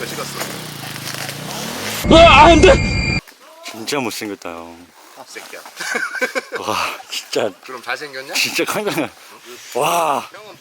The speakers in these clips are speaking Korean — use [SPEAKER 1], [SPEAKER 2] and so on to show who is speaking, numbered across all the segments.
[SPEAKER 1] 거 찍었어.
[SPEAKER 2] 안 돼! 진짜 못생겼다, 형.
[SPEAKER 1] 새끼야.
[SPEAKER 2] 와, 진짜.
[SPEAKER 1] 그럼 잘생겼냐?
[SPEAKER 2] 진짜 깜짝이야. 와.
[SPEAKER 1] 형은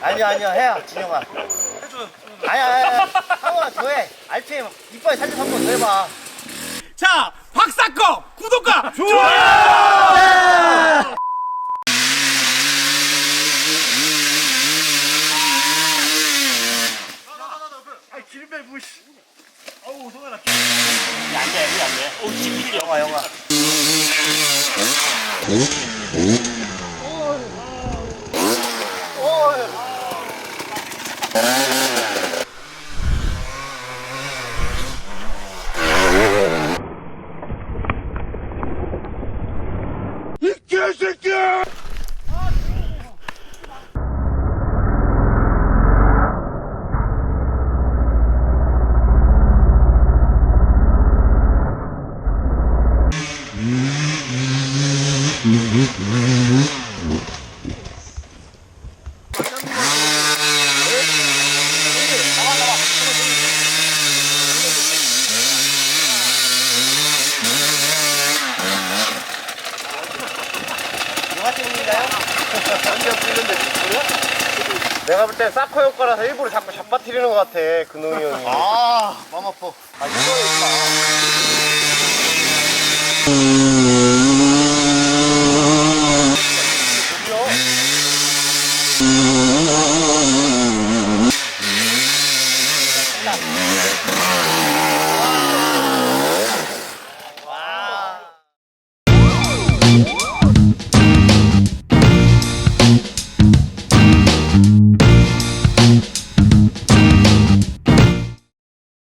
[SPEAKER 3] 아니야 해야 진영아 해줘. 아니야 상호야 더해 RPM 이빨 살려서 한 번 더 해봐.
[SPEAKER 4] 자, 박사꺼 구독과 좋아요!
[SPEAKER 3] 아이 기름배 무시.
[SPEAKER 4] 어우, 성현아. 안 돼. 어우, 지킬이야.
[SPEAKER 3] 영아.
[SPEAKER 4] 이 개새끼야!
[SPEAKER 3] 내가 볼 때 사커 효과라서 일부러 자꾸 잡아뜨리는 것 같아 근홍이 형이. 아 맘 아파. 아 이거에 있다.